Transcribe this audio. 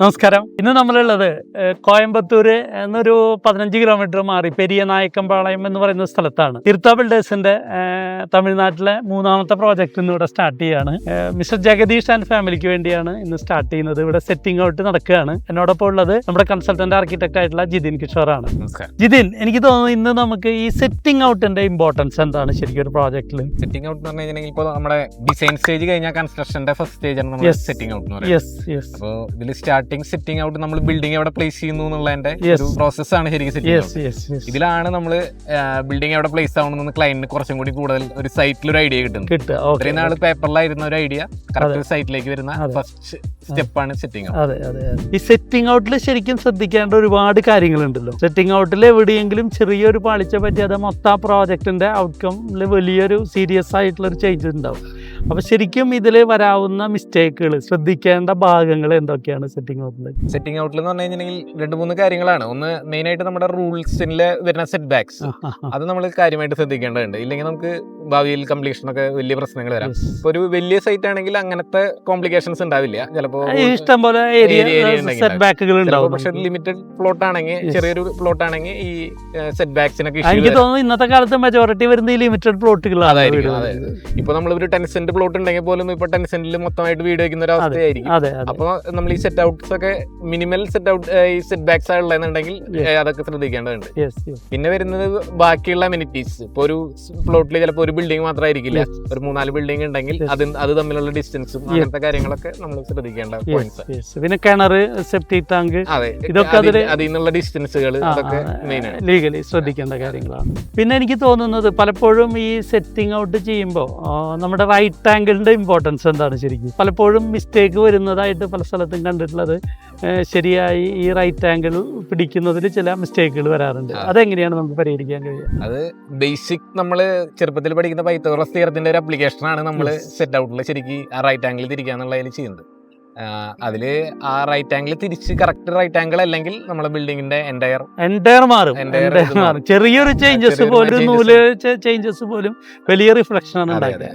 നമസ്കാരം. ഇന്ന് നമ്മളുള്ളത് കോയമ്പത്തൂര് എന്നൊരു 15 കിലോമീറ്റർ മാറി പെരിയ നായക്കമ്പാളയം എന്ന് പറയുന്ന സ്ഥലത്താണ്. തീർത്ഥ ബിൽഡേഴ്സിന്റെ തമിഴ്നാട്ടിലെ 3ാമത്തെ പ്രോജക്റ്റ് ഇന്ന് ഇവിടെ സ്റ്റാർട്ട് ചെയ്യാണ്. മിസ്റ്റർ ജഗദീഷ് ആൻഡ് ഫാമിലിക്ക് വേണ്ടിയാണ് ഇന്ന് സ്റ്റാർട്ട് ചെയ്യുന്നത്. ഇവിടെ സെറ്റിംഗ് ഔട്ട് നടക്കുകയാണ്. എന്നോടൊപ്പം ഉള്ളത് നമ്മുടെ കൺസൾട്ടന്റ് ആർക്കിടെക്ട് ആയിട്ടുള്ള ജിതിൻ കിഷോറാണ്. ജിതിൻ, എനിക്ക് തോന്നുന്നു ഇന്ന് നമുക്ക് ഈ സെറ്റിംഗ് ഔട്ടിന്റെ ഇമ്പോർട്ടൻസ് എന്താണ് ശരിക്കും ഒരു പ്രോജക്റ്റിൽ? സെറ്റിംഗ് ഔട്ട് എന്ന് പറഞ്ഞു കഴിഞ്ഞാൽ ഇപ്പോൾ നമ്മുടെ ഡിസൈൻ സ്റ്റേജ് കഴിഞ്ഞാൽ കൺസ്ട്രക്ഷന്റെ ഫസ്റ്റ് സ്റ്റേജ് ആണ് നമ്മൾ സെറ്റിംഗ് ഔട്ട് എന്ന് പറയുന്നത്. അപ്പോൾ ഇതിൽ സ്റ്റാർട്ടിംഗ് സെറ്റിംഗ് ഔട്ട് നമ്മൾ ബിൽഡിംഗ് എവിടെ പ്ലേസ് ചെയ്യുന്നു എന്നുള്ളതിന്റെ ഒരു പ്രോസസ്സാണ് ശരിക്കും സെറ്റിംഗ് ഔട്ട്. ഇതിലാണ് നമ്മൾ ബിൽഡിംഗ് എവിടെ പ്ലേസ് ആവണമെന്ന് ക്ലയന്റിന് കുറച്ചും കൂടി കൂടുതൽ ഒരു സൈറ്റിൽ ഒരു ഐഡിയ കിട്ടുന്നത്. ഇത്രയും നാൾ പേപ്പറിലായിരുന്ന ഒരു ഐഡിയ കറക്റ്റ് സൈറ്റിലേക്ക് വരുന്ന ഫസ്റ്റ് സ്റ്റെപ്പാണ് സെറ്റിംഗ് ഔട്ട്. അതെ അതെ, ഈ സെറ്റിംഗ് ഔട്ടിൽ ശരിക്കും ശ്രദ്ധിക്കേണ്ട ഒരുപാട് കാര്യങ്ങളുണ്ടല്ലോ. സെറ്റിംഗ് ഔട്ടിൽ എവിടെയെങ്കിലും ചെറിയൊരു പാളിച്ച പറ്റിയത് മൊത്തം പ്രോജക്റ്റിന്റെ ഔട്ട്കമിൽ വലിയൊരു സീരിയസ് ആയിട്ടുള്ള ഒരു ചേഞ്ച് ഉണ്ടാവും. അപ്പൊ ശരിക്കും ഇതിൽ വരാവുന്ന മിസ്റ്റേക്കുകൾ, ശ്രദ്ധിക്കേണ്ട ഭാഗങ്ങൾ എന്തൊക്കെയാണ് സെറ്റിംഗ് ഔട്ടിൽ? സെറ്റിംഗ് ഔട്ടിൽ എന്ന് പറഞ്ഞു കഴിഞ്ഞിട്ടുണ്ടെങ്കിൽ 2-3 കാര്യങ്ങളാണ്. ഒന്ന് മെയിൻ ആയിട്ട് നമ്മുടെ റൂൾസിൽ വരുന്ന സെറ്റ് ബാക്സ്, അത് നമ്മൾ കാര്യമായിട്ട് ശ്രദ്ധിക്കേണ്ടതുണ്ട്. ഇല്ലെങ്കിൽ നമുക്ക് ഭാവിയിൽ കംപ്ലീഷനൊക്കെ വലിയ പ്രശ്നങ്ങൾ വരാം. ഇപ്പൊ ഒരു വലിയ സൈറ്റ് ആണെങ്കിൽ അങ്ങനത്തെ കോംപ്ലിക്കേഷൻസ് ഉണ്ടാവില്ല. ചിലപ്പോൾ ഇഷ്ടംപോലെ പക്ഷെ ലിമിറ്റഡ് പ്ലോട്ട് ആണെങ്കിൽ, ചെറിയൊരു പ്ലോട്ട് ആണെങ്കിൽ ഈ സെറ്റ് ബാക്സിനൊക്കെ എനിക്ക് തോന്നുന്നു ഇന്നത്തെ കാലത്ത് മെജോറിറ്റി വരുന്ന ഈ ലിമിറ്റഡ് പ്ലോട്ടുകളാണ്. അതായത് ഇപ്പൊ നമ്മളൊരു 10 സെന്റ് പ്ലോട്ട് ഉണ്ടെങ്കിൽ പോലും ഇപ്പൊ 10 സെന്റിൽ മൊത്തമായിട്ട് വീട് വെക്കുന്ന ഒരു അവസ്ഥയായിരിക്കും. അപ്പൊ നമ്മൾ ഈ സെറ്റ് ഔട്ട്സ് ഒക്കെ മിനിമൽ സെറ്റ് ഔട്ട് ഈ സെറ്റ് ബാക്സ് ഉള്ളതെന്നുണ്ടെങ്കിൽ അതൊക്കെ ശ്രദ്ധിക്കേണ്ടതുണ്ട്. പിന്നെ വരുന്നത് ബാക്കിയുള്ള അമ്യൂണിറ്റീസ്. ഇപ്പൊ ഒരു പ്ലോട്ടിൽ ചിലപ്പോൾ ഒരു ബിൽഡിംഗ് മാത്രമായിരിക്കില്ല, ഒരു 3-4 ബിൽഡിംഗ് ഉണ്ടെങ്കിൽ അത് തമ്മിലുള്ള ഡിസ്റ്റൻസും അങ്ങനത്തെ കാര്യങ്ങളൊക്കെ നമ്മൾ ശ്രദ്ധിക്കേണ്ട പോയിന്റ്സ്. പിന്നെ കിണർ, സെപ്റ്റിക് ടാങ്ക്, ഇതൊക്കെ അതിൽ നിന്നുള്ള ഡിസ്റ്റൻസുകൾ അതൊക്കെ മെയിൻ ആണ്, ലീഗലി ശ്രദ്ധിക്കേണ്ട കാര്യങ്ങളാണ്. പിന്നെ എനിക്ക് തോന്നുന്നത് പലപ്പോഴും ഈ സെറ്റിംഗ് ഔട്ട് ചെയ്യുമ്പോൾ നമ്മുടെ റൈറ്റ് ആംഗിളിന്റെ ഇമ്പോർട്ടൻസ് എന്താണ് ശരിക്കും? പലപ്പോഴും മിസ്റ്റേക്ക് വരുന്നതായിട്ട് പല സ്ഥലത്തും കണ്ടിട്ടുള്ളത്. ശരിയായി ഈ റൈറ്റ് ആംഗിൾ പിടിക്കുന്നതിൽ ചില മിസ്റ്റേക്കുകൾ വരാറുണ്ട്. അതെങ്ങനെയാണ് നമുക്ക് പരിഹരിക്കാൻ കഴിയുക? അത് ബേസിക് നമ്മൾ ചെറുപ്പത്തിൽ പഠിക്കുന്ന പൈത്തഗോറസ് തിയറത്തിന്റെ ഒരു അപ്ലിക്കേഷൻ ആണ് നമ്മൾ സെറ്റ് ഔട്ടിൽ ശരിക്കും ആ റൈറ്റ് ആംഗിൾ തിരിക്കാന്നുള്ളതിൽ ചെയ്യുന്നത്. അതില് ആ റൈറ്റ് ആംഗിൾ തിരിച്ച് കറക്റ്റ് റൈറ്റ് ആംഗിൾ അല്ലെങ്കിൽ നമ്മളെ ബിൽഡിങ്ങിന്റെ എൻറ്റയർ മാറും. ചെറിയൊരു ചേഞ്ചസ് പോലും, ചേഞ്ചസ് പോലും വലിയ റിഫ്ലക്ഷൻ ആണ് ഉണ്ടായത്.